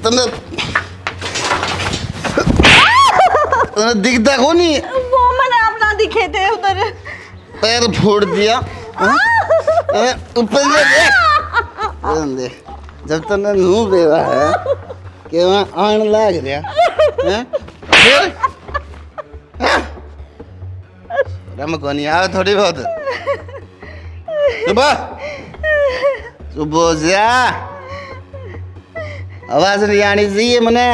तने तने दिखता को नहीं? वो मैंने अपना दिखे थे उधर। पैर फोड़ दिया। ऊपर से देख। जब तने मुंह देवा है कि वहाँ आन लाग रहा हैं? फिर रम को नहीं आवे थोड़ी बहुत। सुबह सुबह जा आवाज नहीं आनी चाहिए मने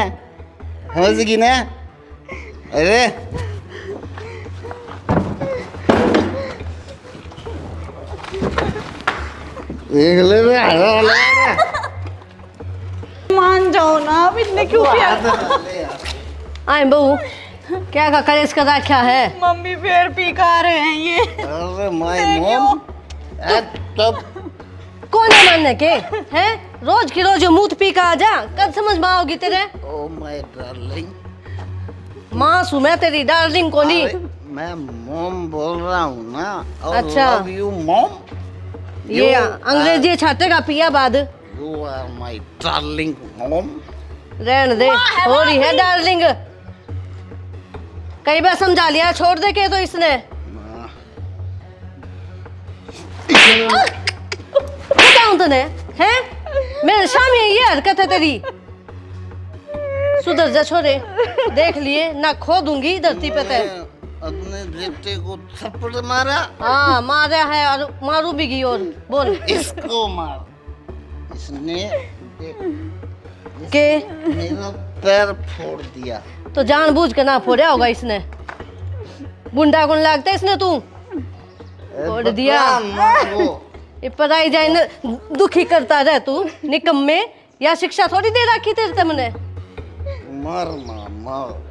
समझ गई ना? अरे देख ले मान जाओ ना, अब इतने क्यों प्यार? आए बहू, क्या का कलेश कर रखा है? मम्मी फिर पी का रहे हैं ये। अरे माय मॉम तब कौन है मानने के हैं? रोज की रोज मुंह पी का आ जा, कब समझ में आओगी तेरे? ओ माय डार्लिंग, माँ सु मैं तेरी डार्लिंग को नहीं। मैं मॉम बोल रहा हूँ ना। अच्छा। Love you mom. ये अंग्रेजी छाटेगा पिया बाद। You are my darling mom. रहने दे, हो रही है डार्लिंग। कई बार समझा लिया, छोड़ दे के तो इसने। बताऊं तूने हैं? मेरे सामने ये हरकत है तेरी। सुधर जा छोरे, देख लिए ना खो दूंगी धरती पे ते। अपने बेटे को थप्पड़ मारा। हाँ मारा है और मारू भी गई। और बोल इसको मार। इसने के मेरा पैर फोड़ दिया। तो जानबूझ के ना फोड़ा होगा इसने। गुंडा गुण लगता है इसने। तू फोड़ दिया। ये पढ़ाई जाए न दुखी करता रह तू निकम्मे। या शिक्षा थोड़ी दे रखी तेरे तुमने। मार मार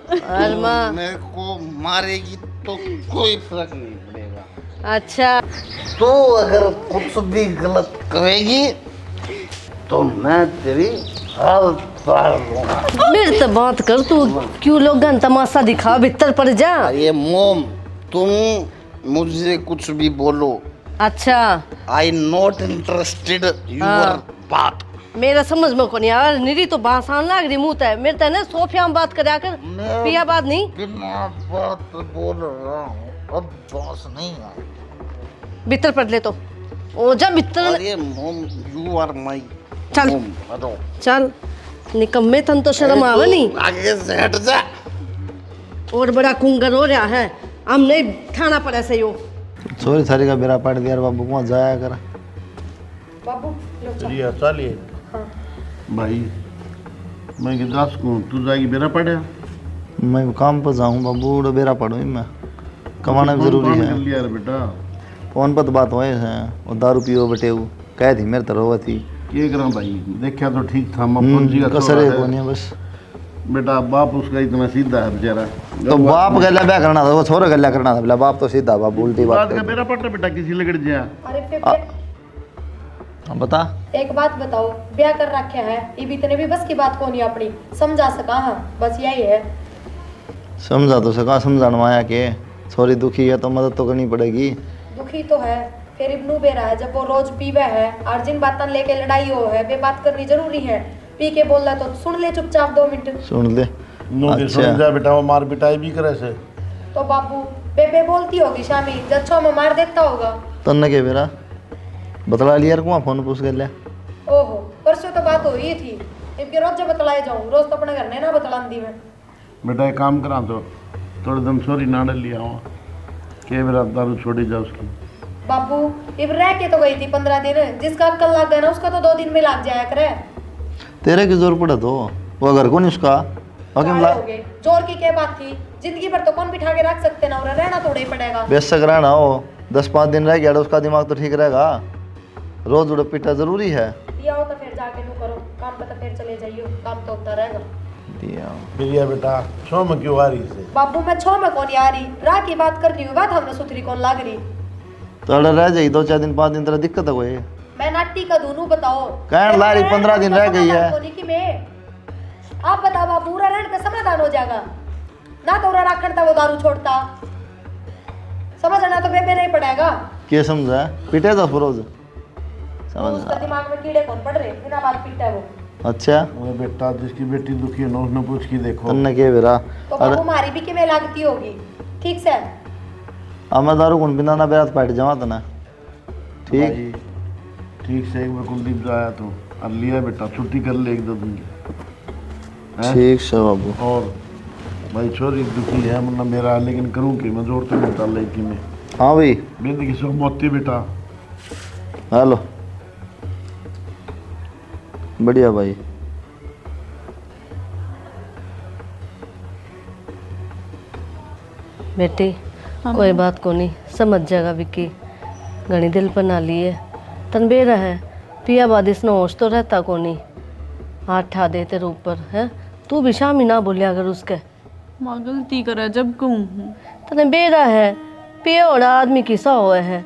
और माँ मेरे को मारेगी तो कोई फर्क नहीं पड़ेगा। अच्छा तो अगर कुछ भी गलत करेगी तो मैं तेरी हाल पार लूंगा। मेरे से बात कर तू। क्यों लोग तमाशा दिखा, भीतर पड़ जा। ये मोम तुम मुझे कुछ भी बोलो। अच्छा आई नॉट इंटरेस्टेड यूर बात। मेरा समझ में को नहीं यार। निरी तो भाषण लाग रही मुँह है मेरे तने। सोफिया में बात करा कर, पिया बात नहीं। बिना बात बोल रहा हूँ, अब बॉस नहीं है। भीतर पड़ ले तो ओ जा भीतर। अरे मोम यू आर माय चल चल निकम्मे तन तो शर्म आवे नहीं। आगे से हट जा। और बड़ा कुंगर हो रहा है। हम नहीं खाना पड़ा से यो। सॉरी सारी का बेरा पाट दिया बाबू वहाँ जाया कर। बाबू चलिए चलिए भाई मैं गिदास को तू जाएगी बेरा पड़े। मैं काम पर जाऊँ बाबू उड़ा बेरा पड़ू मैं। कमाना भी जरूरी है। लिया रे बेटा फोन पर तो बात हुए हैं। और दारू पियो बटे कह थी मेरे तरह हुआ थी। ये करा भाई देखा तो ठीक था। फौजी का कसर छोरा है है। नहीं बस। बेटा बाप उसका इतना सीधा है बेचारा। तो बाप गला ब्याह करना था, वो छोरा गला करना था। बाप तो सीधा बाप उल्टी बात बात का बेरा पड़ बेटा किसी लगड़ जाए। अरे बता। एक बात बताओ, ब्याह कर रखे है ये भी इतने भी बस की बात को नहीं अपनी समझा सका। हाँ बस यही है। समझा तो सका, समझाना आया के छोरी दुखी है तो मदद तो करनी पड़ेगी। दुखी तो है फिर इब्नू बेरा है। जब वो रोज पीवे है और जिन बातन लेके लड़ाई हो है वे बात करनी जरूरी है। पी के बोल रहा तो सुन ले चुपचाप 2 मिनट। सुन ले। समझा बेटा वो मार पिटाई भी करे से। तो बाबू बेबे बोलती होगी शामी जच्छों में मार देता होगा। तन्ने के बेरा बतला लिया कुआ फोन पूछ कर ले। ओहो परसों तो बात हुई थी। इनके रोज जब बतलाए जाऊँ रोज तो अपने घर ने ना बतलांदी में। बेटा एक काम करा तो थोड़े दम सॉरी ना डल लिया हूँ के मेरा दारू छोड़ी जा उसकी। बाबू इब रह के तो गई थी 15 दिन। जिसका अक्ल लग गया ना उसका तो 2 दिन में लग जाया करे। तेरे की जोर पड़ा तो वो घर को नहीं उसका जोर की क्या बात थी? जिंदगी भर तो कौन बिठा के रख सकते ना। और रहना थोड़ा ही पड़ेगा। बेशक रहना हो 10-5 दिन रह गया तो उसका दिमाग तो ठीक रहेगा। रोज उड़ पिटा जरूरी है। दिया हो तो फिर जाके नू करो काम पे तो फिर चले जाइयो। काम तो होता रहेगा। दिया बेटा छो में क्यों आ रही से? बाबू मैं 6 में कौन आ रही राह की बात कर रही हूँ। बात हमने सुथरी कौन लाग रही। तो रह जाएगी 2-4 दिन 5 दिन तेरा दिक्कत है कोई? मैं नाटी का दूनू बताओ कहने ला रही 15 दिन रह गई है। आप बताओ बाबू पूरा रहने का समाधान हो जाएगा ना। तो रखता वो दारू छोड़ता समझना तो बेबे नहीं पड़ेगा। क्या समझा? पीटे तो फरोज समझ। उसका दिमाग में कीड़े कौन पड़ रहे बिना बात पीटा है वो। अच्छा अरे बेटा जिसकी बेटी दुखी है ना उसने पूछ के देखो। तन्ने के बेरा तो बाबू मारी भी किमें लगती होगी ठीक से। अब मैं दारू कौन बिना ना बेरा बैठ जावा तना ठीक। भाई, ठीक से एक बार कुलदीप जाया तो अब लिया बेटा छुट्टी कर ले 1-2 दिन की। हैं? ठीक से बाबू। और भाई छोरी दुखी है मतलब मेरा, लेकिन करूँ कि मैं जोर तो नहीं डाल लेती मैं। हाँ भाई बेटी की सब मोती बेटा। हेलो बढ़िया भाई। बेटी कोई बात को नहीं, समझ जाएगा विक्की, घनी दिल पर ना लिए तन बेरा है पिया बाद इसने होश तो रहता को नहीं, हाथ ठा दे तेरे ऊपर है। तू भी शामी ना बोलिया अगर उसके माँ गलती करे जब कहूँ। तने बेरा है पिया और आदमी किसा हुआ है,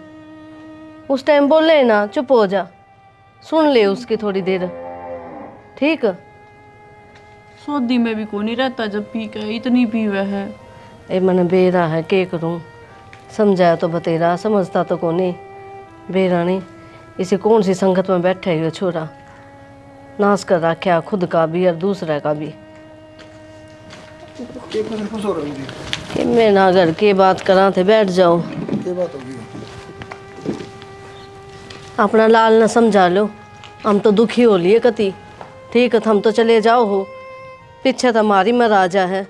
उस टाइम बोले ना चुप हो जा, सुन ले उसकी थोड़ी देर ठीक। सऊदी में भी कोई नहीं रहता जब पी के इतनी पीवे है। ए मन बेरा है के करूं, समझाया तो बतेरा समझता तो को नहीं। बेरा नहीं इसे कौन सी संगत में बैठा है छोरा, नाश कर रखा खुद का भी और दूसरे का भी। कि मैं ना घर की बात करा थे बैठ जाओ, अपना लाल न समझा लो, हम तो दुखी हो लिए कति ठीक है, हम तो चले जाओ हो, पीछे तो हमारी महाराजा है,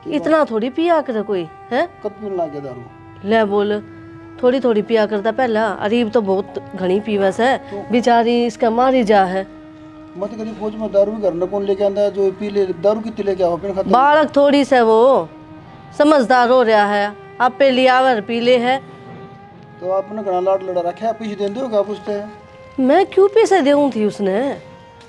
इतना थोड़ी पिया कर कोई है। ले बोल थोड़ी थोड़ी पिया करता पहला, अरीब तो बहुत घनी पीवस है बेचारी, इसका मारी जा है। मत कभी फौज में दारू घर न कौन लेके आंदा है जो पी ले, दारू कितने लेके आओ अपने खाते। बालक थोड़ी से वो समझदार हो रहा है, आप पे लियावर पीले है तो आपने घना लाड लड़ा रखा है, पीछे दे दो क्या पूछते हैं। मैं क्यों पैसे देऊँ थी उसने,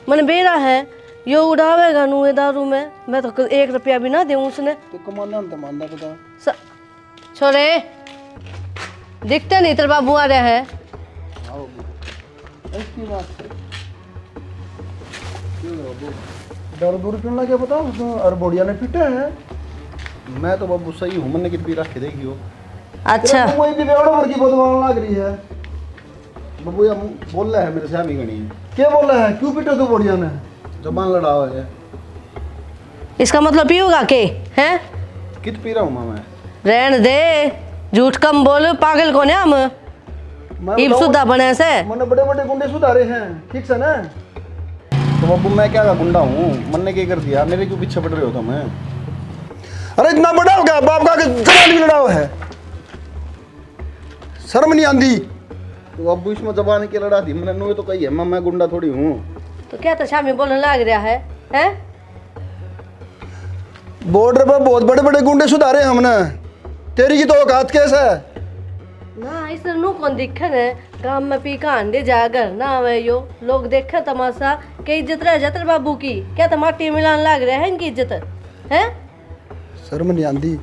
मन बेरा है यो उड़ावेगा नू दारू में, मैं तो 1 रुपया भी ना दूँ उसने। तो कमाना तो मानना पता। छोरे दिखते नहीं तेरे बाबू आ रहे हैं। ऐसी बात है। दारू दूर क्यों लगे बताओ उसने, और बोड़िया ने पीटा है। मैं तो बाबू सही हूँ, मैंने कितनी रख के देखी हो। अच्छा कोई भी बेवड़ा भर की बदवान लग रही है। बाबू ये बोल रहा है मेरे से हमी गणी। क्या बोल रहा है, क्यों पीटा तू बोड़िया ने, जबान लड़ा हुआ है। इसका मतलब पियोगा के हैं, कित पी रहा हूँ मैं रहन दे, झूठ कम बोल, पागल कौन है हम, इब सुधा बने से। मैंने बड़े बड़े गुंडे सुधारे हैं ठीक से ना। तो बाबू मैं क्या गुंडा हूँ, मन ने क्या कर दिया, मेरे क्यों पीछे पड़ रहे हो तुम। अरे इतना बड़ा हो गया, बाप का जबान भी लड़ा हुआ है, शर्म नहीं आंदी। तो बाबू इसमें जबान की लड़ा दी मैंने, नो तो कही है मैं गुंडा थोड़ी हूँ। तो क्या तो शामी बोलने लग रहा है हैं? बॉर्डर पर बहुत बड़े बड़े गुंडे सुधारे हमने, तेरी की तो औकात कैसा है ना, इस नु कौन दिखन है, गांव में पी का अंडे जागर ना आवे यो, लोग देखे तमाशा के इज्जत रह जाते बाबू की, क्या तो माटी मिलान लग रहा है इनकी इज्जत है। शर्म नहीं आंदी,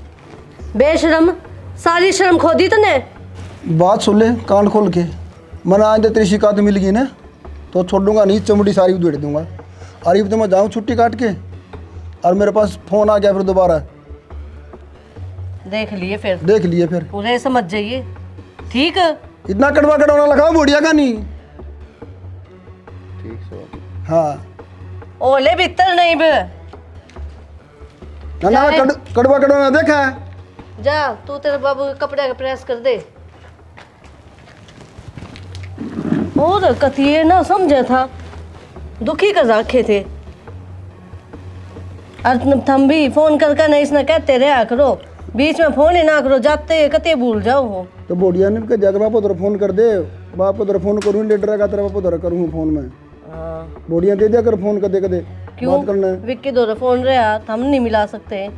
बेशरम, सारी शर्म खो दी तने। बात सुन ले कान खोल के, मैंने आज तेरी शिकायत मिल गई ना तो छोड़ूंगा नहीं, चमड़ी सारी उधेड़ दूंगा। अरे तो मैं जाऊँ छुट्टी काट के, और मेरे पास फोन आ गया फिर दोबारा, देख लिए फिर, देख लिए फिर पूरे समझ जाइए ठीक। इतना कड़वा कड़वाना लगाओ बुढ़िया का नहीं। ठीक से हाँ ओले भीतर नहीं बे ना कड़वा कड़वाना देखा है। जा तू तेरे बाबू के कपड़े का प्रेस कर दे। और कतिये ना समझे था, दुखी कर रखे थे। थम भी फोन करके नहीं इसने कहते रहा करो, बीच में फोन ही ना करो, जाते कते भूल जाओ हो। तो बोडिया ने कहा जाकर बाप उधर फोन कर दे, बाप उधर फोन करूँ लेटर का तेरा बाप उधर करूँ फोन में। बोडिया दे दिया कर फोन कर दे क्यों बात करना है। विक्की दो फोन रहा हम नहीं मिला सकते,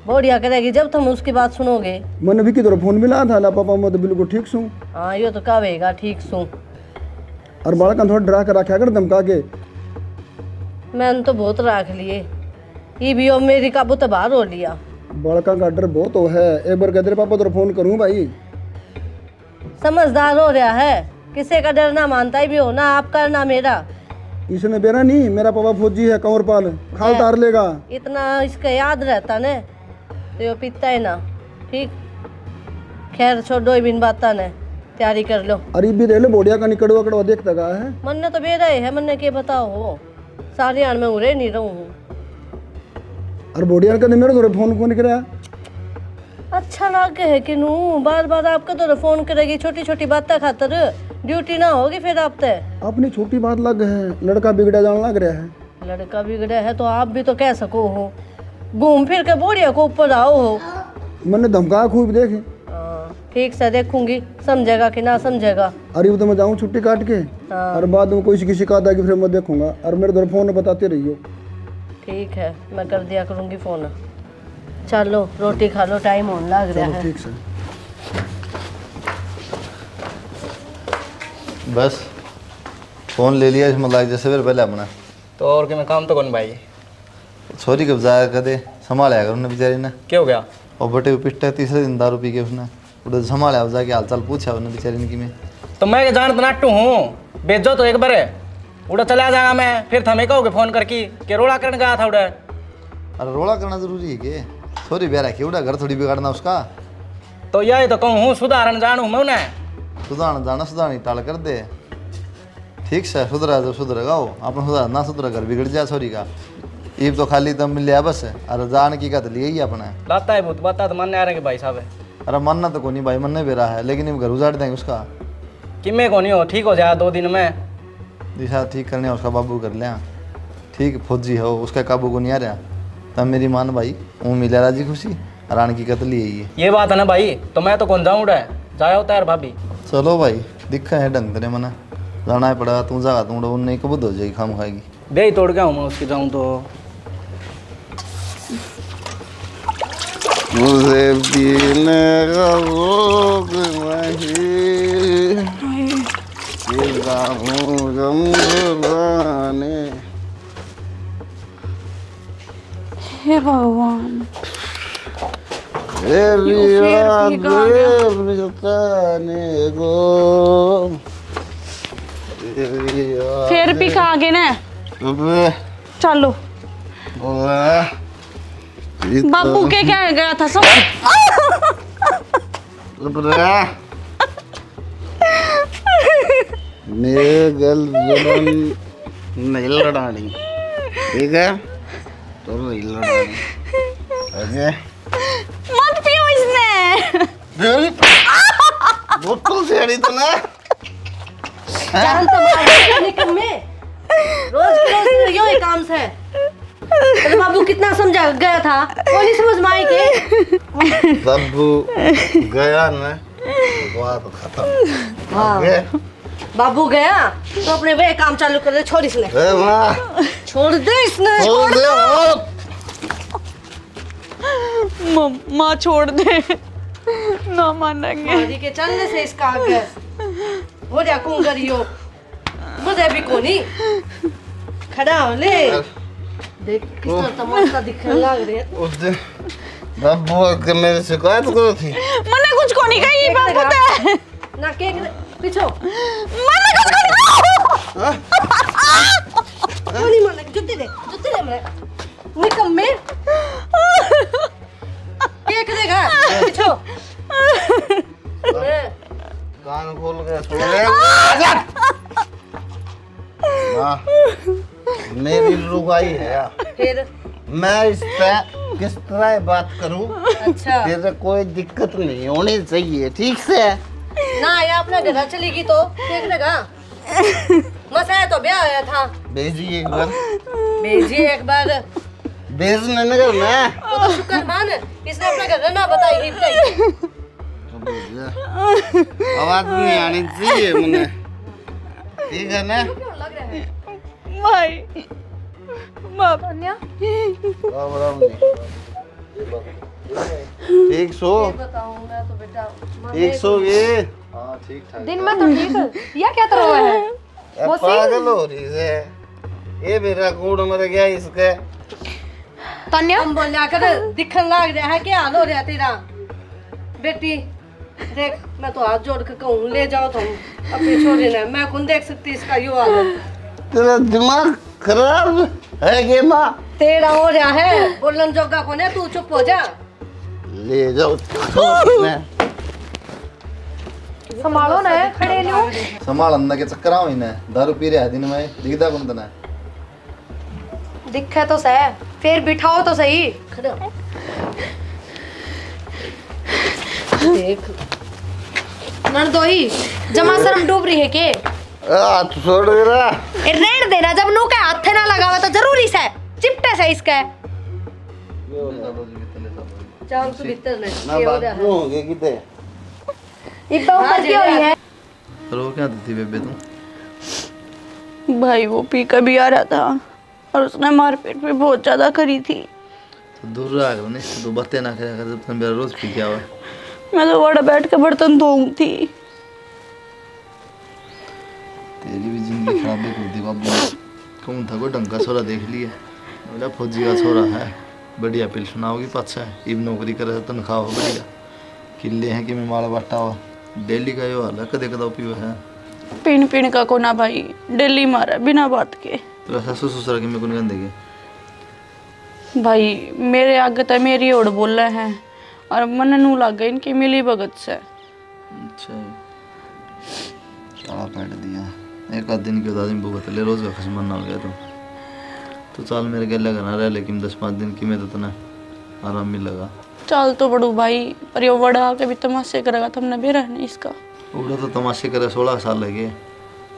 बोडिया करेगी जब तुम उसकी बात सुनोगे। मैंने विक्की दो फोन मिला था ला पापा मैं तो बिल्कुल ठीक सूँ। हाँ यो तो कहेगा ठीक सू, और बालक थोड़ा डरा कर रखा कर धमका के। मैंने तो बहुत रख लिए, ये भी और मेरी काबू तो बाहर हो लिया। बड़का का डर बहुत हो है, एक बार कहते पापा तो फोन करूँ भाई। समझदार हो रहा है, किसी का डर ना मानता ही भी हो ना आपका ना मेरा। इसने बेरा नहीं, मेरा पापा फौजी है कंवरपाल, खाल तार लेगा। इतना इसका याद रहता ने तो यो पीता है ना ठीक। खैर छोड़ो बिन बाता ने, तैयारी कर लो। अरे भी दे लो बोडिया का निकड़वा कड़वा देखता का है। मन ने तो बेरा है, मन ने के बताओ हो, सारी आन में उरे नहीं रहूं हूँ। और बोडिया कहते मेरे तो फोन कौन कराया। अच्छा लागे है कि नू बार बार आपका तो फोन करेगी छोटी छोटी बातें खातर, ड्यूटी ना होगी फिर आप ते। अपनी छोटी बात लग है, लड़का बिगड़ा जाने लग रहा है। लड़का बिगड़ा है तो आप भी तो कह सको हो, घूम फिर के बोरिया को ऊपर आओ हो। मैंने धमका खूब देखे। ठीक से देखूंगी, समझेगा कि ना समझेगा। अरे तो मैं जाऊँ छुट्टी काट के, हाँ। और बाद में कोई की शिकायत आएगी फिर मैं देखूंगा। और मेरे तो फोन बताते रहियो। ठीक है, मैं कर दिया करूंगी फोन। चलो रोटी खा लो, टाइम होने लग रहा चलो है। ठीक से। बस फोन ले लिया इसमें लाग जैसे फिर पहले अपना तो और कि मैं काम तो कौन भाई छोरी कब जाया कदे संभाला कर उन्हें बेचारी ने। क्या हो गया? और बटे पिट्टे तीसरे दिन दारू पी के उसने उधर संभाला जाके हाल चाल पूछा उन्हें बेचारी ने कि मैं तो मैं के जान नाटू हूँ, बेचो तो एक बारे उड़ा चला जाएगा मैं, फिर थमे कहोगे फोन करके कि रोड़ा करने गया था उड़ा। अरे रोड़ा करना जरूरी है कि छोरी ब्याह रखी उड़ा घर थोड़ी बिगाड़ना उसका। तो यही तो कहूँ हूँ, सुधारण जानू मैं उन्हें। सुधारना जाना सुधारनी टाल कर दे। ठीक से सुधरा जो सुधरेगा वो अपना सुधार ना सुधरा घर बिगड़ जाए छोरी का। ईब तो खाली तब मिल लिया बस, अरे जान की का तो लिए ही अपना लाता है बहुत बात तो मानने आ रहे हैं कि भाई साहब अरे मानना तो को नहीं भाई मनने भी रहा है, लेकिन ये घर उजाड़ देंगे उसका। कि मैं को नहीं हो, ठीक हो जाए 2 दिन में। दिशा ठीक करने उसका बाबू कर लिया ठीक, फौजी हो उसका काबू को नहीं आ रहा। तब मेरी मान भाई वो मिला राजी खुशी रान की कतल यही है। ये बात है ना भाई, तो मैं तो कौन जाऊँ उड़ा जाया होता है भाभी। चलो भाई दिखा है ढंग तेरे मना जाना है पड़ा तू जागा तू उन्हें कबूद हो जाएगी खाम खाएगी। बे तोड़ गया हूँ मैं उसकी जाऊँ तो। मुझे पीने का रोग नहीं, पीता हूँ गम गुलाने। हे भगवान, हे बिया बताने को फिर भी खा गए ना। चलो बापू के क्या गया था सब। मेरे गल जुबान नहीं लड़ानी, ठीक है तो नहीं लड़ानी। अजय मत पियो इसने। बोतल से अड़ी तो ना जान तो मार निकम्मे, रोज यो ही काम से। अरे बाबू कितना समझा गया था, कोई नहीं समझ में आई के। बाबू गया ना बात खत्म। हाँ बाबू गया तो अपने वे काम चालू कर दे, छोड़ इसने। छोड़ दे इसने, छोड़ दे। माँ छोड़ दे, ना मानेंगे। मारी के चलने से इसका आगे हो जा कौन करियो, मुझे भी को नहीं खड़ा हो ले। देख कितना तमाशा दिखने लग रहा है। उस दिन बाबू के मेरे शिकायत करो थी। मैंने कुछ को नहीं कही बाबू ते। ना के पीछो मैंने कुछ को नहीं नहीं माने, जुत्ते दे मैं निकम्मे केक देगा पीछो। कान खोल के सुन ले। मेरी रुगाई है फिर मैं इस पे किस तरह बात करूं। अच्छा तेरे कोई दिक्कत नहीं होनी चाहिए, ठीक से ना ये अपने घर चलेगी तो केक देगा। मसा तो ब्याह आया था, भेजिए एक बार। भेजिए एक बार। भेजने न करना वो तो शुक्र मान इसने अपना घर ना बताई बताई। आवाज नहीं आनी चाहिए मुझे, ठीक है ना। भाई बाप राम राम जी। ठीक सो बताऊं मैं तो बेटा ठीक सो ये हाँ ठीक ठाक। दिन में तो ठीक या क्या तरह है। पागल हो रही है ये मेरा कूड़ मर गया इसके। तन्या हम बोल कर दिखन लग रहा है, क्या हाल हो रहा है तेरा बेटी। देख मैं तो हाथ जोड़ के कहूँ ले जाओ तुम अपने छोरे ने, मैं कौन देख सकती इसका यो हाल। तेरा दिमाग खराब है के माँ। तेरा हो रहा है बोलन जोगा को ने, तू चुप हो जा। ले जाओ संभालो ना खड़े लियो। संभाल अंदर के चक्कर आओ इन्हें दारू पी रहा है दिन में दिखता कौन तना दिखे तो सह, फिर बिठाओ तो सही। खड़ा देख नरदोई जमा शर्म डूब रही है के? हाथ छोड़ दे रहा। ए रेण देना, जब नू के हाथ ना लगावे तो जरूरी से चिपटे से इसके। चांग तू भीतर ने ना के हो बात रहा क्यों हो गई किते? इब्बा ऊपर की हुई है। रो क्या थी बेबे तुम? भाई वो पी कर भी आ रहा था और उसने मारपीट भी बहुत ज्यादा करी थी। तो दूर रहा करो नहीं तो बातें ना किया कर, जब तुम मेरा रोज पी के आवा। मैं तो बड़ा बैठ के बर्तन धोऊं थी। तेरी भी जिंदगी खराब है कर दी बाबू। कौन था कोई ढंग का छोरा देख लिया, बोला फौजी का छोरा है, बढ़िया पिल सुनाओगी पाछा इब नौकरी करे तनख्वाह हो बढ़िया, किले हैं कि मैं माला बाटा हुआ डेली का यो हाल है, कदे कदा पीवा है। पीन पीन का कोना भाई डेली मारा बिना बात के। तेरा ससुर ससुर की मैं कौन गंदेगी भाई मेरे आगे तो मेरी ओर बोल रहे हैं और मन नू लग गई इनकी मिली भगत से। अच्छा साला पैट दिया एक आध दिन के बाद आदमी भुगत ले, रोज का खसमन ना गया तो चल मेरे गले का ना रह, लेकिन 10-5 दिन की में तो तना आराम मिलेगा। चल तो बड़ू भाई पर यो बड़ा के भी तमाशे करेगा तुमने भी रहने इसका। उड़ा तो तमाशे करे 16 साल लगे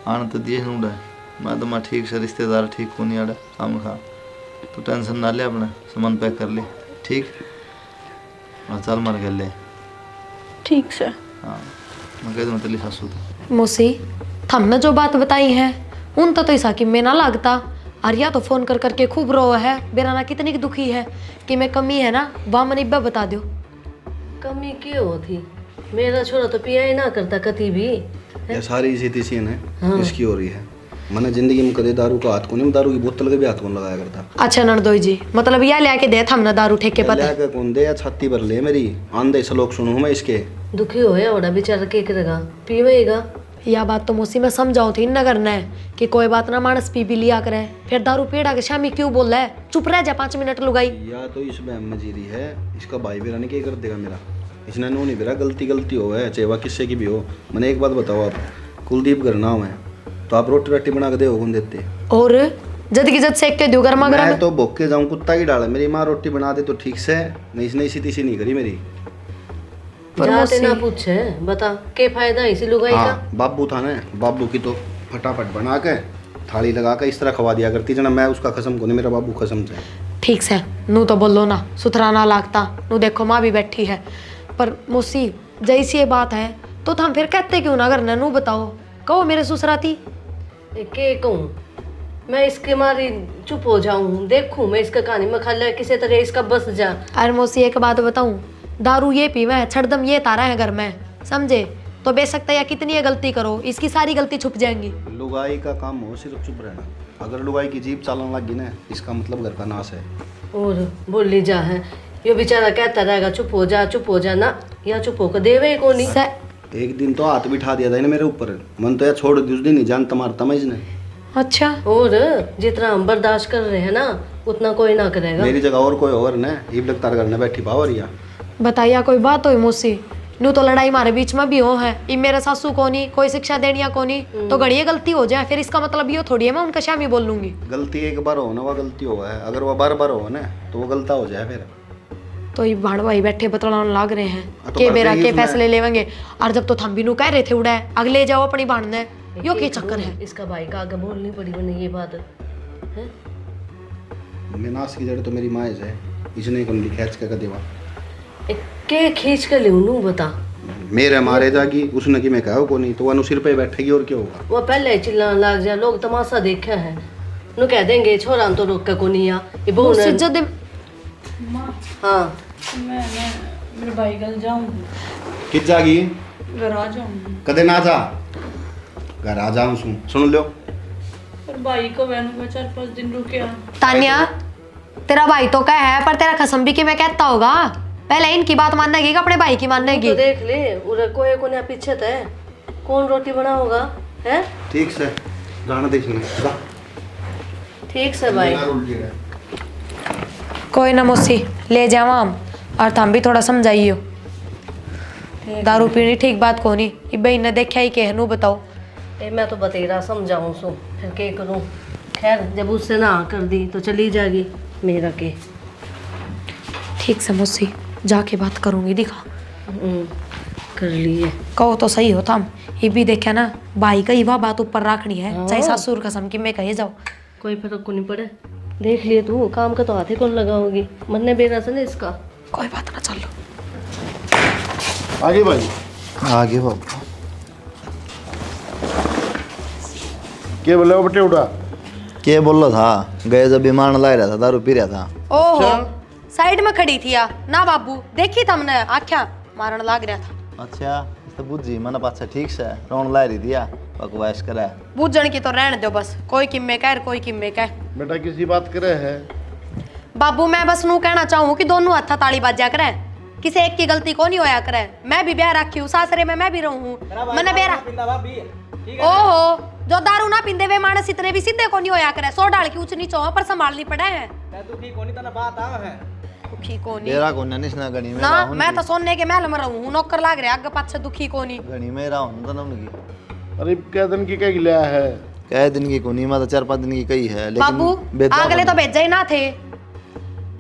आने तो दिए उड़ा, मैं तो मैं ठीक से रिश्तेदार ठीक को नहीं आड़ा काम खा, तो टेंशन ना ले, अपना सामान पैक कर ले ठीक, और चल मार गले। ठीक से हाँ मैं कह दूँ तेरी सासू तो मौसी थमने जो बात बताई है उन तो ऐसा कि मैं ना लगता। आर्या तो फोन कर करके खूब रो है, बेराना कितनी दुखी है कि मैं कमी है ना वह मन इब्बा बता दो। कमी क्यों होती? मेरा छोरा तो पिया ही ना करता कभी भी। ये सारी इसी सीन है इसकी हो रही है। मैंने जिंदगी में कदे दारू का हाथ को नहीं, दारू की बोतल के भी हाथ कौन लगाया करता। अच्छा नरदोई जी मतलब यह लेके दे थमना दारू ठेके पर लेके कौन दे या छाती पर ले मेरी आंधे श्लोक सुनू मैं इसके। दुखी होया बड़ा बेचारा के करेगा, पीवेगा। यह बात तो मौसी में समझाओ थी न करना है कि कोई बात ना मानस पी भी लिया करे, फिर दारू पीड़ा के शामी क्यों बोल रहा है? चुप रह जा 5 मिनट लुगाई। या तो इस बहम में जी रही है, इसका भाई बेरा ने क्या कर देगा मेरा, इसने नो नहीं बेरा गलती हो है चाहे वह किससे की भी हो। मैंने एक बात बताओ, आप कुलदीप घर नाम है तो आप रोटी राटी बना के दे कौन देते? और जद की जद सेक के दो गर्मा मैं गर्म। तो भूख के जाऊं कुत्ता ही डाला, मेरी माँ रोटी बना दे तो ठीक से, नहीं इसने इसी तीसी नहीं करी मेरी। जाते ना पूछे बता के फायदा इसी लुगाई का। हाँ बाबू था ना, बाबू की तो फटाफट बना के थाली लगा के इस तरह खवा दिया करती जना, मैं उसका कसम को नहीं, मेरा बाबू कसम से। ठीक से नू तो बोलो ना सुथरा ना लागता, नू देखो माँ भी बैठी है। पर मौसी जैसी ये बात है तो हम फिर कहते क्यों ना करना? नू बताओ कहो मेरे ससुराती के कहूँ मैं इसके मारी चुप हो जाऊं, देखूं मैं इसका कहानी में खाला किसी तरह इसका बस जा। अरे मौसी एक बात बताऊं, दारू ये पीवा है छड़दम ये तारा है घर में, समझे? तो बेशक या कितनी ये गलती करो इसकी सारी गलती छुप जाएंगी। लुगाई का काम हो सिर्फ चुप रहना, अगर लुगाई की जीप चालन लग गई ना इसका मतलब घर का नाश है। और बोली जा है यो बेचारा कहता रहेगा चुप हो जा ना, या चुप होकर देवे को नहीं। एक दिन तो हाथ बिठा दिया था इन्हें मेरे ऊपर, मन तो यार छोड़ दी उस दिन ही जान मारता मैं इसने। अच्छा और जितना हम बर्दाश्त कर रहे हैं ना उतना कोई ना करेगा। मेरी जगह और कोई और ना ईब लगता करने बैठी पावरिया। बताइया कोई बात हो मौसी, नू तो लड़ाई मारे बीच में भी हो है, ये मेरे सासू को नहीं कोई शिक्षा देनिया को नहीं, तो घड़िए गलती हो जाए फिर इसका मतलब ये थोड़ी है मैं उनका शामी बोल लूंगी। गलती एक बार हो ना वह गलती हो है, अगर वह बार बार हो ना तो वो गलता हो जाए फिर। तो ये भाड़ भाई बैठे बतलाने लाग रहे हैं तो के कर बेरा देंगे के इसमें। फैसले लेवेंगे। और जब तो थम भी नू कह रहे थे उड़ा है अगले जाओ अपनी भाड़ने, यो के चक्कर है? इसका भाई का आगे बोलनी पड़ी मैंने ये बात है। मैं नाश की जड़ तो मेरी माँ है, इसने कौन खींच के देवा के खींच कर ले नू बता। मेरे मारे जागी उसने कि मैं कहो को नहीं तो वह सिर पे बैठेगी और क्या होगा? वो पहले चिल्लाने लग जा, लोग तमाशा देखा है नु कह देंगे छोरा तो रोक के को नहीं आ ये बहू ने। जद हाँ मैं मेरे भाई घर जाऊंगी, किस जागी घर आ जाऊंगी। कदे ना जा घर आ जाऊं सुन लो। पर भाई को बहनों को 4-5 दिन रुके आ। तानिया तेरा भाई तो क्या है पर तेरा कसम भी कि मैं कहता होगा, पहले इनकी बात मानेगी अपने भाई की मानेगी? तो देख ले उरे कोई को ना पीछे थे कौन रोटी बना होगा है। ठीक से जाना देखने जा। ठीक से भाई कोई ना मौसी ले जावा हम, और तुम भी थोड़ा समझाइयो दारू पीनी ठीक बात को नहीं, बहन ने देखा ही के नू बताओ। ए मैं तो बतेरा समझाऊं सो फिर के करूं। खैर जब उससे ना कर दी तो चली जाएगी मेरा के। ठीक से मौसी जाके बात करूंगी, दिखा कर लिए। कहो तो सही होता हम ये भी देखे ना, भाई का युवा बात ऊपर रखनी है, चाहे ससुर कसम की मैं कहे जाओ। कोई फर्क को नहीं पड़े, देख लिए तू काम का तो हाथे कौन लगाओगी, मन ने बेरा से इसका। कोई बात ना, चलो आगे भाई आगे बाबू क्या बोले हो बेटे उड़ा? क्या बोल रहा था? गए जब विमान ला रहा था, दारू पी रहा था। ओहो साइड में खड़ी थी या ना बाबू, देखी तुमने आख्या मारन लाग रहा था। अच्छा तो बुझी मन पाछा ठीक से रोन ला रही दिया बकवास करे। बूझण की तो रहने दो बस, कोई किम्मे कह कोई किम्मे कह। बेटा किसी बात करे है? बाबू मैं बस नू कहना चाहूँ कि दोनों हथा ताली बाजा करे, किसी एक की गलती को नहीं होया करे। मैं भी ब्याह रखी हूँ, सासरे में मैं भी रहूँ हूँ, मैंने ब्याह। ओहो जो दारू ना पींदे वे मानस इतने भी सीधे को नहीं होया करे, 100 डाल की ऊंच नीच हो पर संभालनी पड़े है। दुखी को नहीं तेरा को निसना गणी में ना, मैं तो सोने के महल में रहूँ हूँ, नौकर लाग रहे आगे पाछे, दुखी को नहीं गणी में रहा हूं तो नमकी। अरे क्या दिन की क्या लिया है? कई दिन की कोनी, मैं तो 4-5 दिन की कही है, लेकिन बाबू अगले तो भेजा ही ना थे।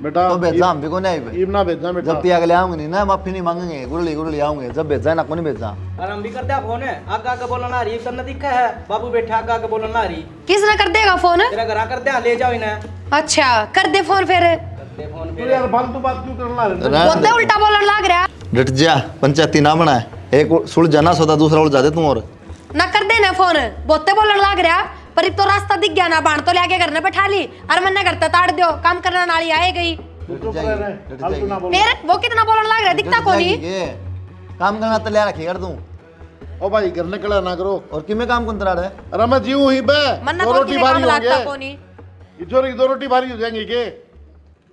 बेटा तो भेजा हम भी को नहीं भाई, इब ना भेजना बेटा। जब ती अगले आऊंगे नहीं ना, माफी नहीं मांगेंगे, गुरली आऊंगे, जब भेजा ना को नहीं भेजा। और हम भी करते हैं फोन है, आगे बोलना ना रही, तब ना दिखा है बाबू बैठे आगे बोलना ना रही। किसने कर देगा फोन? तेरा घर कर दे, ले जाओ इन्हें। अच्छा कर दे फोन फिर, तू यार फालतू बात क्यों करना रे? बोलते उल्टा बोलने लग रहा। डट जा, पंचायती ना बना, एक सुलझा ना सोता दूसरा उलझा दे तू। और ना कर देना फोन, बोलते बोलने लग रहा। पर तो रास्ता दिख गया ना, बाण तो लेके घर ने बैठा ली और मैंने करता ताड़ दियो, काम करना नाली आए गई। फिर वो कितना बोलने लग रहा, दिखता को नहीं। काम करना तो ले रखी कर दूं। ओ भाई घर निकला ना करो। और किमे काम कौन तराड़ है? अरे मैं जीव ही बे, मन्ना दो को रोटी किने भारी काम हो लगता गए। को नहीं। इधर दो रोटी भारी हो जाएंगी के?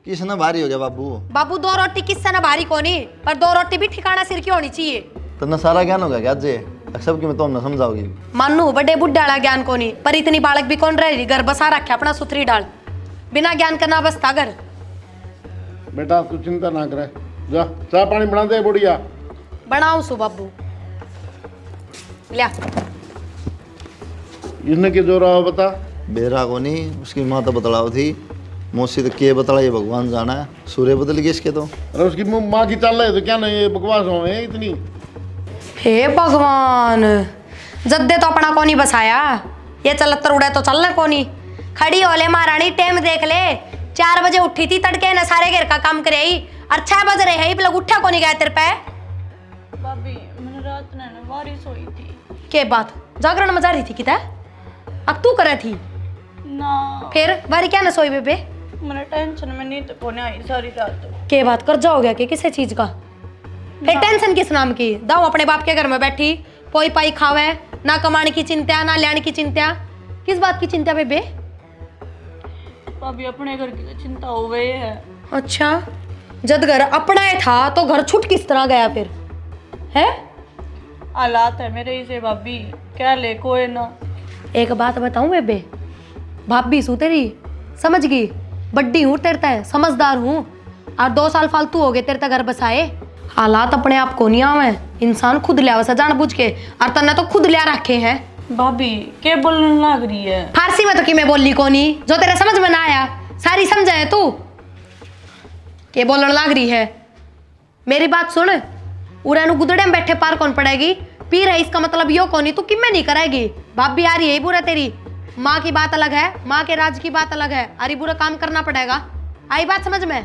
किसने भारी हो गया बाबू? बाबू 2 रोटी किससे ना भारी को नहीं, पर 2 रोटी भी ठिकाना सिर की होनी चाहिए। तो न सारा ज्ञान होगा क्या जे? सब की मैं तुम न समझाओगी। मानू बड़े बुढ़ा वाला ज्ञान को नहीं, पर इतनी बालक भी कौन रह रही, घर बसा रखे अपना सुथरी डाल, बिना ज्ञान करना बसता घर। बेटा तू चिंता ना करे, जा चाय पानी बना दे बुढ़िया। बनाऊ सु बाबू लिया। इसने क्या जो रहा हो बता? बेरा को नहीं, उसकी माँ तो बतलाओ थी, मौसी तो के बतला, ये भगवान जाना है। सूर्य बदल गई इसके तो। अरे उसकी माँ की चल रही तो क्या नहीं, ये बकवास हो है इतनी। हे भगवान, जद्दे तो अपना कोनी बसाया, ये चलतर उड़े तो चलने कोनी। खड़ी हो ले महारानी, टाइम देख ले, 4 बजे उठी थी तड़के न, सारे घर का काम करे ही, और 6 बज रहे हैं, लोग उठा कोनी गया तेरे पे। भाभी मैंने रात ने ना बारिश हुई थी। के बात जागरण में जा रही थी किता? अब तू करे थी ना, फिर बारी क्या न सोई बेबे? मैंने टेंशन में नींद को नहीं आई सारी रात। के बात कर जाओगे कि किसी चीज का? फिर टेंशन किस नाम की? दाऊ अपने बाप के घर में बैठी, पोई पाई खावे, ना कमाने की चिंता ना लेने की चिंता, किस बात की चिंता बेबे? भाभी अपने घर की तो चिंता हो गई है। अच्छा, जब घर अपना ही था तो घर छूट किस तरह गया फिर है? हालात है मेरे इसे भाभी, क्या ले कोई ना। एक बात बताऊं बेबे, भाभी सू तेरी समझ गई, बड्डी हूँ तेरे तय, समझदार हूँ, और 2 साल फालतू हो गए तेरे तय घर बसाए। हालात अपने आप को नहीं आवे, इंसान खुद लिया वैसा जान बुझ के, और तन्ने तो खुद लिया रखे हैं। भाभी क्या बोलने लग रही है? फारसी में तो कि मैं बोली को नहीं, जो तेरे समझ में ना आया सारी समझ है तू के बोलने लग रही है। मेरी बात सुन, उड़ानू गुदड़े में बैठे पार कौन पड़ेगी, पी रही, इसका मतलब यो को नहीं, तू किम में नहीं करेगी। भाभी आ रही है बुरा, तेरी माँ की बात अलग है, माँ के राज की बात अलग है, अरे बुरा काम करना पड़ेगा। आई बात समझ में?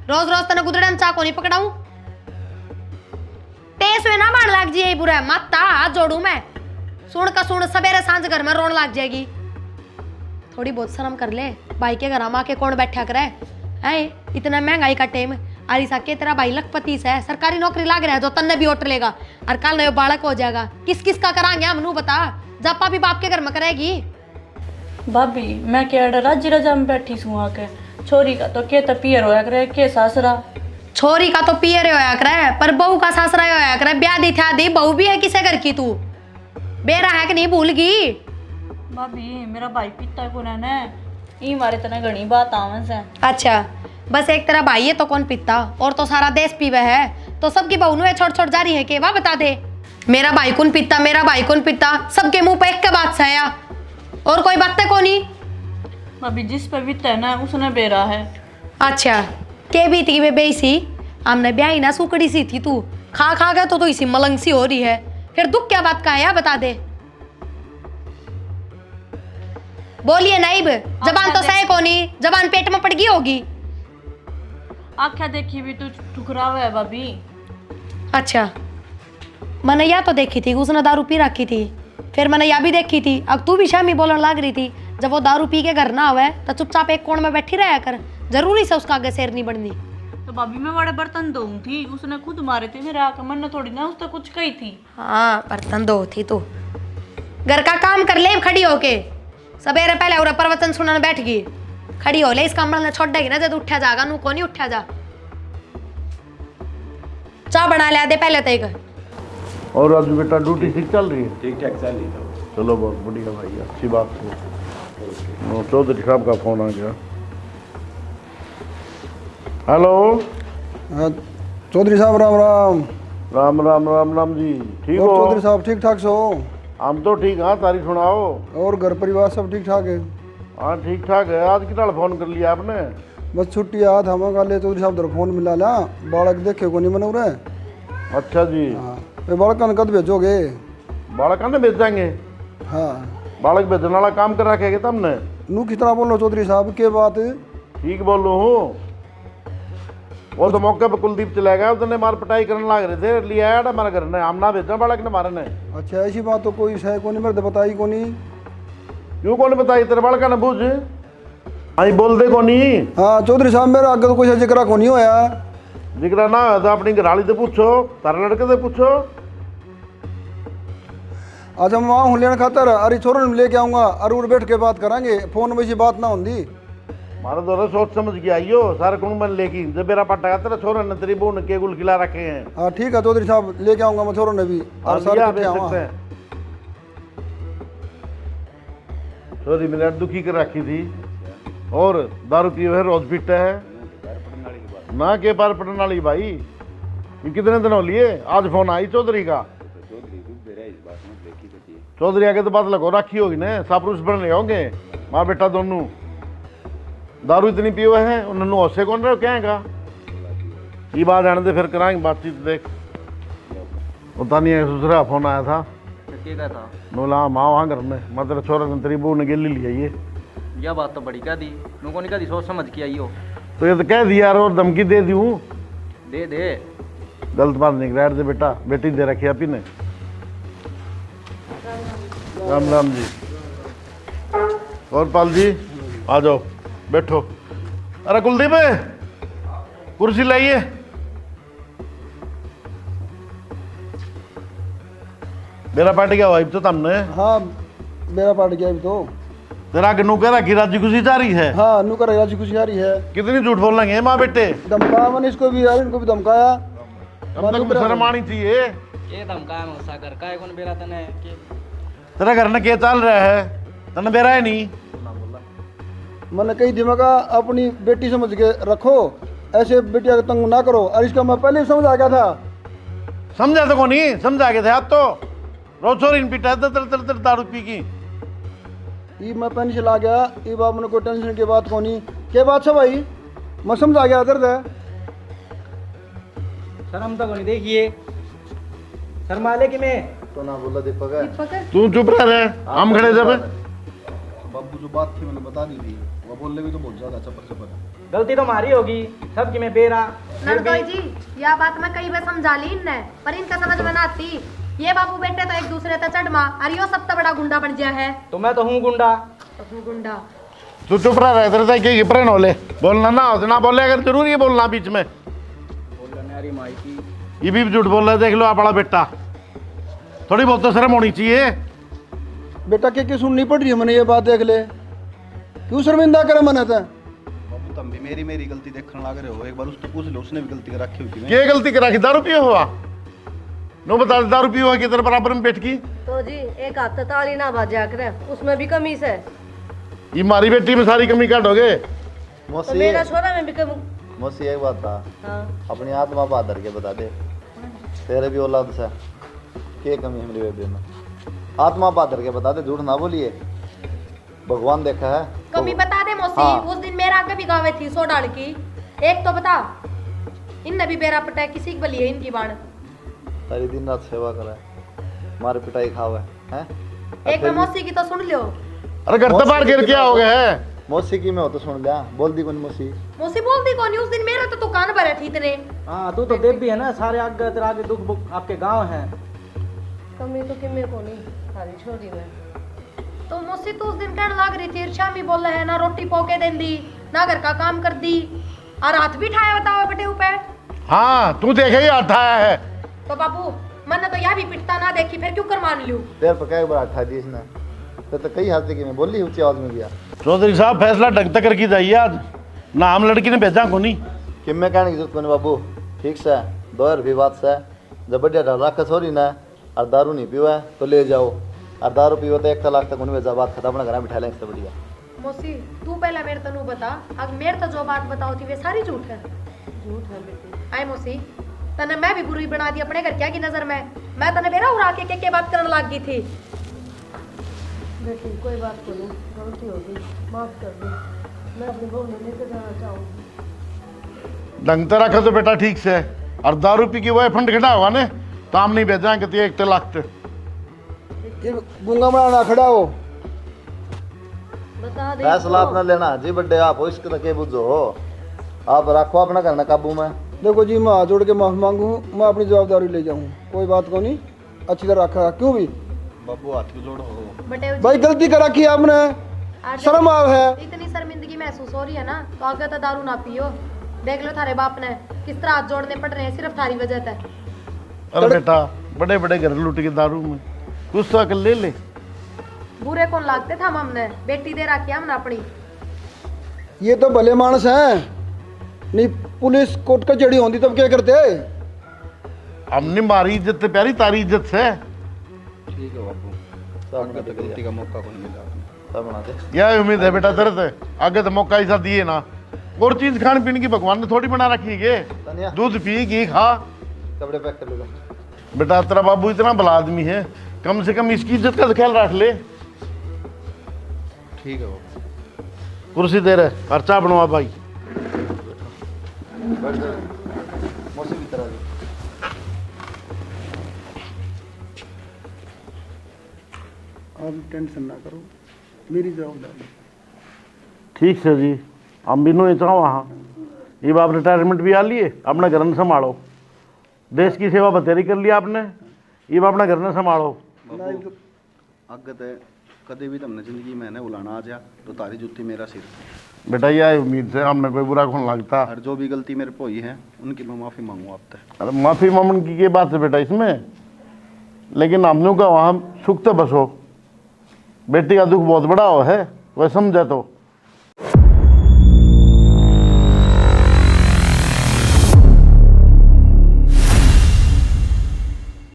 रोज रोज तेने गुदड़े में चाह को नहीं पकड़ाऊं, तेज में ना मार लाग जी, यही बुरा माता हाथ जोड़ू मैं, सुन का सुन सवेरे सांझ घर में रोन लग जाएगी। थोड़ी बहुत शर्म कर ले, भाई के घर माँ के कौन बैठा करे है? इतना महंगाई का टाइम, अरे साके तेरा भाई लखपति है, सरकारी नौकरी लाग रहा है, जो तन्ने भी ओट लेगा, और कल नयो बालक हो जाएगा, किस किस का करांगे हम? नू बता, जापा भी बाप के घर में करेगी। भाभी मैं क्या राजी रजा में बैठी हूँ आके, छोरी का तो के पियर होया करे, के सासरा छोरी का तो पियर होया करे, पर बहू का सासरा होया करे, ब्याह दी था दी, बहू भी है किसे घर की, तू बेरा है कि नहीं भूल गई? भाभी मेरा भाई पिता को ना ई मारे तना घनी बात आवन से। अच्छा, बस एक तेरा भाई है तो कौन पीता, और तो सारा देश पीवे है, तो सबकी बहू नु छोड़ छोड़ जा रही है के? वाह बता दे, मेरा भाई कौन पीता, मेरा भाई कौन पीता, सबके मुंह पे एक के बात से आया, और कोई बातें को नहीं भाभी जिस पे बीता है ना उसने बेरा है। अच्छा के बीती की बेई सी हमने ब्याही ना सुकड़ी सी थी तू खा खा के तो इसी मलंग सी हो रही है। फिर दुख क्या बात का है बता दे। बोलिए नाइब, जबान तो सही कोनी, जबान पेट में पड़ गई होगी। आख्या देखी भी तू ठुकरावा है भाभी। अच्छा मैंने या तो देखी थी उसने दारू पी रखी थी, फिर मैंने या भी देखी थी अब तू भी शामी बोलने लग रही थी जब वो दारू पी के घर ना आवे तो चुपचाप एक कोण में बैठी रहा कर, जरूरी से उसका आगे शेर नहीं बननी। तो भाभी मैं बड़े बर्तन धोऊं थी, उसने खुद मारे थे मेरे आकर, मैंने थोड़ी ना उसने कुछ कही थी। हाँ बर्तन धो थी तू, घर का काम कर ले खड़ी होके। सवेरे पहले और प्रवचन सुनने बैठ गई, खड़ी हो ले इस कमरे में छोड़ देगी ना जब उठा जाएगा नू को नहीं उठा जा। चाय बना ले दे पहले तक। और आज बेटा ड्यूटी ठीक चल रही है? ठीक ठाक चल रही था। चलो बहुत बढ़िया भाई, अच्छी बात है। वो चौधरी साहब का फोन आ गया। हेलो चौधरी साहब, राम राम। राम राम राम राम जी, ठीक और हो? चौधरी साहब ठीक ठाक से हो? हम तो ठीक। हाँ तारीख सुनाओ। और घर परिवार सब ठीक ठाक है? हाँ ठीक ठाक है। आज कितना फोन कर लिया आपने? बस छुट्टी याद हम ले चौधरी साहब दर फोन मिला ला, बालक देखे को नहीं मन रहे। अच्छा जी। हाँ बालक कद भेजोगे? बालक ने भेज जाएंगे। हाँ बालक भेजने वाला काम कर रखेगा तुमने। नू कितना बोलो चौधरी साहब के बात? ठीक बोल रहा हूँ। वो तो मौके पे कुलदीप चला गया, उसने मार पिटाई करने लग रहे थे, लिया आया हमारे घर ने, हम ना भेजा बालक ने मारे ने। अच्छा ऐसी बात तो कोई है को नहीं, मेरे तो बताई को नहीं। क्यों कौन बताई? तेरे बालक ने बूझ आई बोल दे को नहीं। हाँ चौधरी साहब मेरा आगे तो कोई जिक्र को नहीं होया। जिक्र ना हो तो अपनी घरवाली से पूछो, तारे लड़के से पूछो। आज हम वहाँ हूँ लेने खातर, अरे छोरो लेके आऊँगा, अरूर बैठ के बात करांगे, फोन में ऐसी बात ना होंगी। मारे दोनों सोच समझ के आइयो, सारे कुंड में लेगी। जब मेरा पट्टा तेरा छोरा ने तेरी बहू ने के गुल खिला रखे हैं। हाँ ठीक है चौधरी साहब, लेके आऊँगा मैं छोरों ने भी। और सारे भेज सकते हैं। छोरी मैंने दुखी कर रखी थी और दारू पी हुए रोज पीता है ना के पार पटन वाली भाई। ये कितने दिन हो लिए? आज फोन आई चौधरी का। चौधरी आगे तो बात लगो रखी होगी ना, सापुरुष बन रहे होंगे माँ बेटा दोनों। दारू इतनी पिए हुए हैं, उन्होंने होशे कौन रहे क्या है? ये बात आने दे, फिर कराएंगे बातचीत। देख पता नहीं है दूसरा फोन आया था, नोला माँ वहाँ घर में, मैं तेरा छोरा ने तेरी बहू ने गिल्ली लिया। ये बात तो बड़ी कह दी, नुको नहीं कह दी, सोच समझ के आई हो। तो ये तो कह दिया यार, और धमकी दे दी हूँ। दे दे, गलत बात नहीं कर दे बेटा, बेटी दे रखी आपी ने। राम राम जी। और पाल जी आ जाओ बैठो। अरे कुलदीप कुर्सी लाइए। मेरा पार्टी क्या हुआ तो तुमने? हाँ मेरा पार्ट गया अभी तो। तेरा नू कह रखी राजी खुशी जा रही है। हाँ नू कर राजी खुशी आ रही है। कितनी झूठ बोल रहे हैं माँ बेटे? धमकाया मैंने इसको भी यार, इनको भी धमकाया। अब तक शर्म आनी चाहिए। ये धमकाया मैं उसका घर का है कौन बेरा तने के तेरा घर में क्या चल रहा है? तने बेरा है नहीं। मैंने कही दिमागा अपनी बेटी समझ के रखो, ऐसे बेटिया को तंग ना करो। और इसका मैं पहले ही समझ आ गया था। समझा तो को नहीं? समझा के थे आप तो रोज छोरी पीटा तर दारू पी की। ये मैं पहले से ला गया, ये बात मैंने कोई टेंशन की बात को नहीं। क्या बात है भाई? मैं समझ आ गया दर्द है। शर्म तो नहीं देखिए, शर्मा ले कि मैं तो ना बोला दीपक। तू चुप रह, हम खड़े जब। बाबू जो बात थी मैंने बता दी थी, वो बोलने भी तो बहुत ज्यादा चपर। गलती तो हमारी होगी सब कि मैं बेरा। नरदोई जी यह बात मैं कई बार समझा ली इनने, पर इनका समझ में ना आती। ये बाबू बेटे तो एक दूसरे से चढ़मा, अरे यो सब तो बड़ा गुंडा बन गया है। तो मैं तो हूँ गुंडा। गुंडा तू चुप रह, तेरे से क्या प्रण हो ले, बोलना ना हो ना बोले, अगर जरूरी है बोलना बीच में। ये भी झूठ बोल रहा है, देख लो आप बड़ा बेटा, थोड़ी बहुत तो शर्म होनी चाहिए। बेटा क्या सुननी पड़ रही है मैंने, ये बात देख ले, क्यों शर्मिंदा करे मैंने तो। बाबू तुम भी मेरी गलती देखने लग रहे हो, एक बार उसको पूछ लो, उसने भी गलती कर रखी हुई थी। क्या गलती करा? दारू पिया हुआ? नो बता, दारू पिया हुआ किधर बराबर में बैठ की? तो जी एक हाथ ताली ना बाजा करे, उसमें भी कमी से। ये मारी बेटी में सारी कमी काटोगे? तो मेरा छोरा में भी कम। मौसी एक बात था, हाँ। अपनी आत्मा पर धर के बता दे, तेरे भी औलाद से क्या कमी है मेरी बेबी में? आत्मा पर धर के बता दे, झूठ ना बोलिए। भगवान देखा है कमी बता दे मौसी हाँ। उस दिन मेरा आगे भी गावे थी 100 डाल की। एक तो बता, इनने भी बेरा पटा किसी की बली है इनकी बाण। तारी दिन रात सेवा करे, मारे पिटाई खावे हैं। एक बार मौसी की तो सुन लो। अरे घर तो बाहर गिर क्या हो गया है? मौसी की मैं हो तो सुन लिया, बोल दी कौन मौसी? मौसी बोलती कौन है? उस दिन मेरा तो दुकान पर थी इतने। हाँ तू तो देव भी है ना, सारे आगे तेरा आगे दुख बुख आपके गांव है। कमी तो कि मेरे को नहीं सारी छोड़ी में। तो मौसी तो उस दिन कहने लग रही थी शामी बोल रहे हैं ना रोटी पोके दें दी ना घर का काम कर दी और हाथ भी ठाया बताओ बटे ऊपर। हाँ तू देखे ही आता है। तो बाबू मैंने तो यह भी पिटता ना देखी, फिर क्यों कर मान लूं? तेरे पर कई बार उठा दी इसने, तो कई हाथ की मैं बोली ऊंची आवाज में गया। चौधरी साहब फैसला ढंग तक करके जाइए आज ना, हम लड़की ने भेजा को नहीं कि मैं कहने की जरूरत कोनी बाबू, ठीक से 2000 भी बात से जब बढ़िया डर रखा छोरी ना और दारू नहीं पीवा तो ले जाओ, और दारू पीवा तो 1 लाख तक उन्हें बात खत्म, अपना घर बिठा लेंगे इससे बढ़िया। मौसी तू पहले मेरे तनु बता, अब मेरे तो जो बात बताओ थी वे सारी झूठ है। झूठ है बेटी। आए मौसी तने मैं भी बुरी बना दी अपने घर क्या की नजर में। मैं तने बेरा उड़ा के बात करने लग गई थी। बेटी कोई बात को नहीं, गलती होगी, माफ कर दो। मैं अपनी बहू ने लेकर जाना चाहूँगी। ढंग से रखा तो बेटा ठीक से, और दारू पी के वो फंड खड़ा हुआ ने तो हम नहीं भेजाएंगे तो 1 लाख तक। ये गुंगा बनाना खड़ा हो। बता दे फैसला अपना लेना जी, बड्डे आप हो इसके के बुझो, आप रखो अपना घर ना काबू में। देखो जी मैं हाथ जोड़ के माफी मांगू, मैं अपनी जवाबदारी ले जाऊँ, कोई बात को नहीं, अच्छी तरह रखा। क्यों भी बाबू हाथ की जोड़ हो। बटे भाई गलती कर रखी है आपने, आज शर्म आव है। इतनी शर्मिंदगी महसूस हो रही है ना तो आगे तो दारू ना पियो। देख लो थारे बाप ने किस तरह हाथ जोड़ने पड़ रहे हैं सिर्फ थारी वजह से। अरे बेटा बड़े बड़े घर लूट के दारू में कुछ तो अकल ले ले। बुरे कौन लागते था हमने, बेटी दे रखी हमने अपनी। ये तो भले मानस हैं, नहीं पुलिस कोर्ट कचहरी होती तब क्या करते? हमने मारी इज्जत से प्यारी तारी इज्जत से। ठीक है बाबू, आगे तो गलती का मौका को नहीं मिला आपने। सब बना दे। यह उम्मीद है बेटा तेरे से, आगे तो मौका ऐसा दिए ना। और चीज खाने पीने की भगवान ने थोड़ी बना रखी है, तनिया दूध पी घी खा। कपड़े पैक कर लो। बेटा तेरा बाबू इतना भला आदमी है, कम से कम इसकी इज्जत का तो ख्याल रख ले। ठीक है बाबू। कुर्सी दे रहे, खर्चा बनवा भाई। मौसी की तरह दी। आप टेंशन ना करो, मेरी जवाबदारी। ठीक से जी, हम भी नो चाहो वहाँ ये बाप रिटायरमेंट भी आ लिए, अपना घर न संभालो। देश की सेवा बतेरी कर लिया आपने, ये बाप अपना घर न संभालो। बाबू आगे तो कभी भी तुमने जिंदगी में ने बुलाना आ जा तो तारी जुत्ती मेरा सिर। बेटा यह उम्मीद से हमने कोई बुरा कौन लगता। और जो भी गलती मेरे को हुई है उनकी मैं माफ़ी मांगू आपसे। अरे माफी मामन की ये बात है बेटा इसमें, लेकिन हमने का वहाँ सुख तो बसो। बेटी का दुख बहुत बड़ा हो है, वह समझे तो